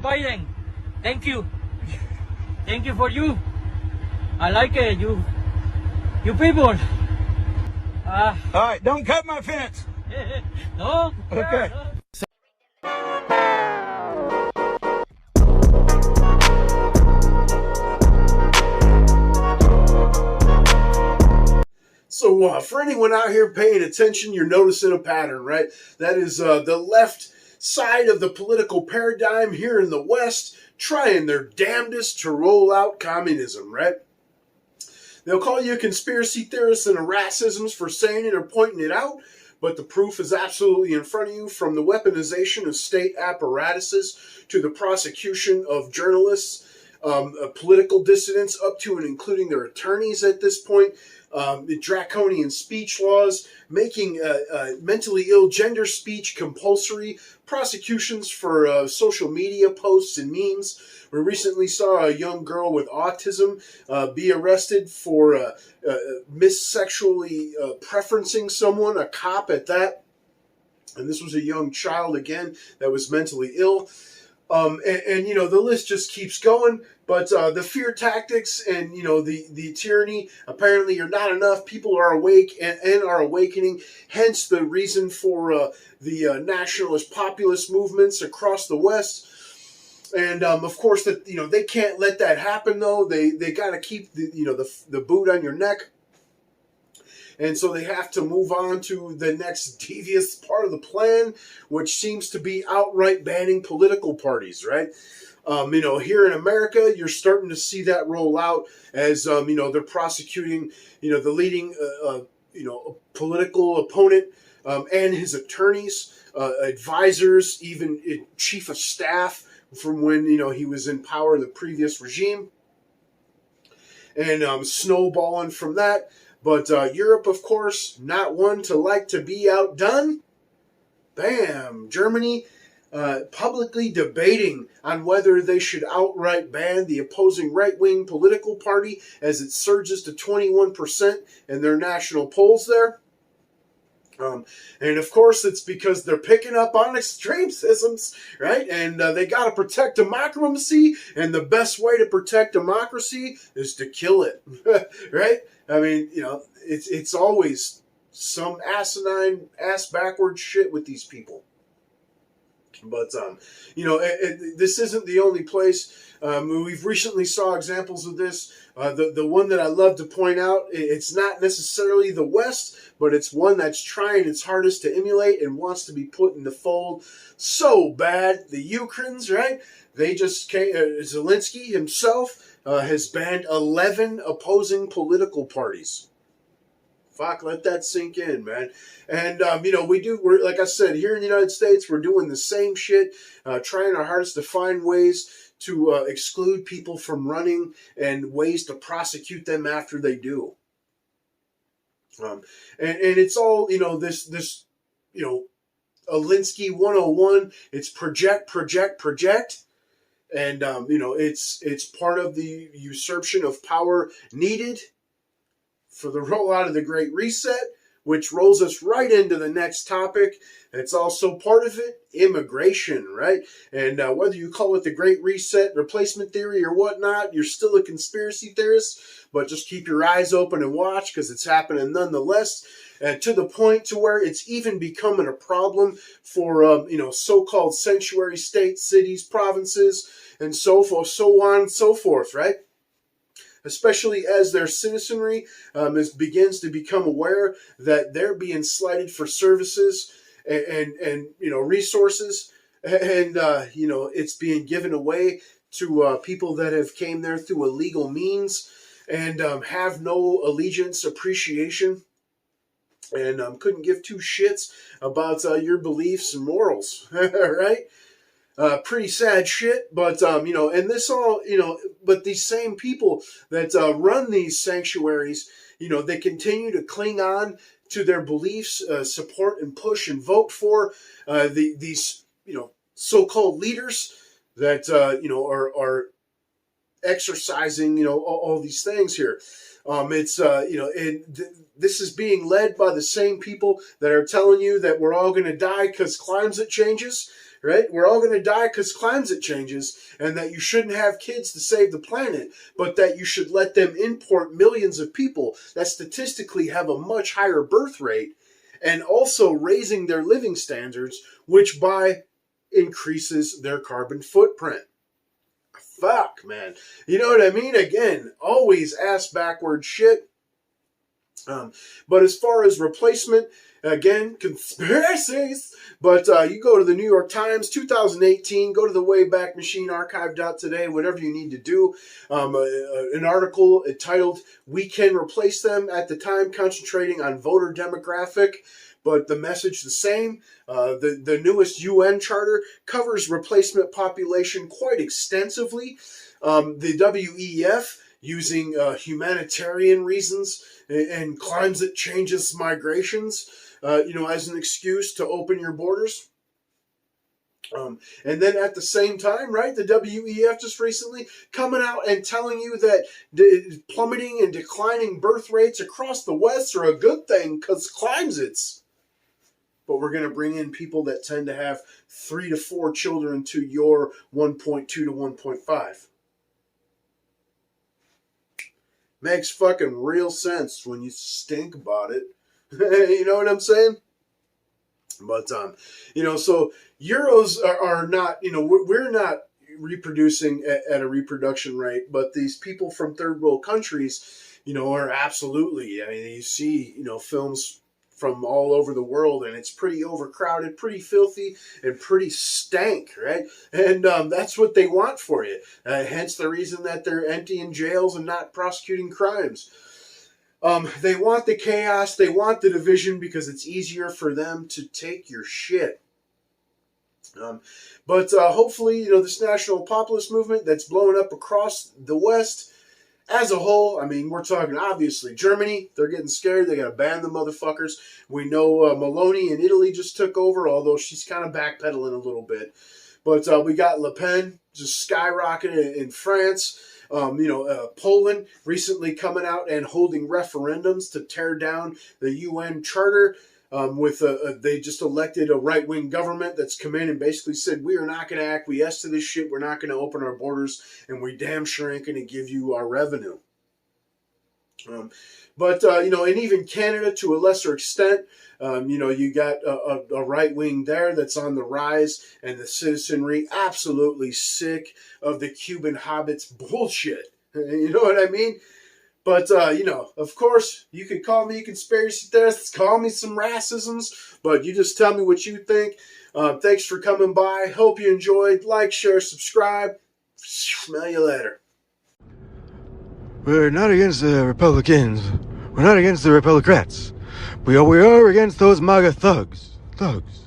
Biden. Thank you. Thank you for you. I like it. You people. All right, don't cut my fence. No. Okay. No. So for anyone out here paying attention, you're noticing a pattern, right? That is the left side of the political paradigm here in the West trying their damnedest to roll out communism, right? They'll call you a conspiracy theorist and a racism for saying it or pointing it out, but the proof is absolutely in front of you, from the weaponization of state apparatuses to the prosecution of journalists, political dissidents, up to and including their attorneys at this point. The draconian speech laws, making mentally ill gender speech compulsory, prosecutions for social media posts and memes. We recently saw a young girl with autism be arrested for missexually preferencing someone, a cop at that. And this was a young child, again, that was mentally ill. And you know, the list just keeps going, but the fear tactics and, you know, the tyranny, apparently are not enough. People are awake and are awakening, hence the reason for the nationalist populist movements across the West. And of course, that, you know, they can't let that happen, though. They got to keep the boot on your neck. And so they have to move on to the next devious part of the plan, which seems to be outright banning political parties, right? You know, here in America, you're starting to see that roll out as, you know, they're prosecuting, you know, the leading, political opponent and his attorneys, advisors, even chief of staff from when, you know, he was in power of the previous regime. And snowballing from that. But Europe, of course, not one to like to be outdone. Bam! Germany publicly debating on whether they should outright ban the opposing right-wing political party as it surges to 21% in their national polls there. And of course, it's because they're picking up on extremisms, right? And they got to protect democracy, and the best way to protect democracy is to kill it, right? I mean, you know, it's always some asinine, ass-backwards shit with these people. But, you know, this isn't the only place. We've recently saw examples of this. The one that I love to point out, it's not necessarily the West, but it's one that's trying its hardest to emulate and wants to be put in the fold so bad. The Ukrainians, right? They just came, Zelensky himself has banned 11 opposing political parties. Fuck, let that sink in, man. And, you know, we're like I said, here in the United States, we're doing the same shit, trying our hardest to find ways to exclude people from running and ways to prosecute them after they do. And it's all, you know, this, you know, Alinsky 101, it's project. And, you know, it's part of the usurpation of power needed for the rollout of the Great Reset, which rolls us right into the next topic. It's also part of it, immigration, right? And whether you call it the Great Reset, replacement theory, or whatnot, you're still a conspiracy theorist, but just keep your eyes open and watch, because it's happening nonetheless. To the point to where it's even becoming a problem for, you know, so-called sanctuary states, cities, provinces, and so forth, so on and so forth, right? Especially as their citizenry begins to become aware that they're being slighted for services and you know, resources, and you know, it's being given away to people that have came there through illegal means and have no allegiance, appreciation, and couldn't give two shits about your beliefs and morals, right? Pretty sad shit, but, you know, and this all, you know, but these same people that run these sanctuaries, you know, they continue to cling on to their beliefs, support and push and vote for these, you know, so-called leaders that, you know, are exercising, you know, all these things here. It's, you know, and this is being led by the same people that are telling you that we're all going to die because climate changes, right? We're all going to die because climate changes, and that you shouldn't have kids to save the planet, but that you should let them import millions of people that statistically have a much higher birth rate, and also raising their living standards, which by increases their carbon footprint. Fuck, man. You know what I mean? Again, always ass backward shit. But as far as replacement, again, conspiracies. But you go to the New York Times, 2018, go to the Wayback Machine archive.today, whatever you need to do. An article entitled, "We Can Replace Them," at the time concentrating on voter demographic, but the message the same. The newest UN charter covers replacement population quite extensively. The WEF, using humanitarian reasons and climate changes migrations, as an excuse to open your borders. And then at the same time, right, the WEF just recently coming out and telling you that plummeting and declining birth rates across the West are a good thing because climates. But we're going to bring in people that tend to have 3 to 4 children to your 1.2 to 1.5. Makes fucking real sense when you think about it. You know what I'm saying? But, so Euros are not, we're not reproducing at a reproduction rate, but these people from third world countries, are absolutely, you see, films from all over the world, and it's pretty overcrowded, pretty filthy, and pretty stank, right? And that's what they want for you. Hence the reason that they're emptying jails and not prosecuting crimes. They want the chaos, they want the division, because it's easier for them to take your shit. But hopefully, this national populist movement that's blowing up across the West, as a whole, we're talking, obviously, Germany, they're getting scared. They got to ban the motherfuckers. We know Meloni in Italy just took over, although she's kind of backpedaling a little bit. But we got Le Pen just skyrocketing in France. Poland recently coming out and holding referendums to tear down the UN Charter. They just elected a right-wing government that's come in and basically said, we are not going to acquiesce to this shit. We're not going to open our borders, and we damn sure ain't going to give you our revenue. And even Canada to a lesser extent, you got a right wing there that's on the rise, and the citizenry absolutely sick of the Cuban hobbits bullshit. You know what I mean? But, of course, you can call me a conspiracy theorist, call me some racisms, but you just tell me what you think. Thanks for coming by. Hope you enjoyed. Like, share, subscribe. Smell you later. We're not against the Republicans. We're not against the Republicrats. We are against those MAGA thugs. Thugs.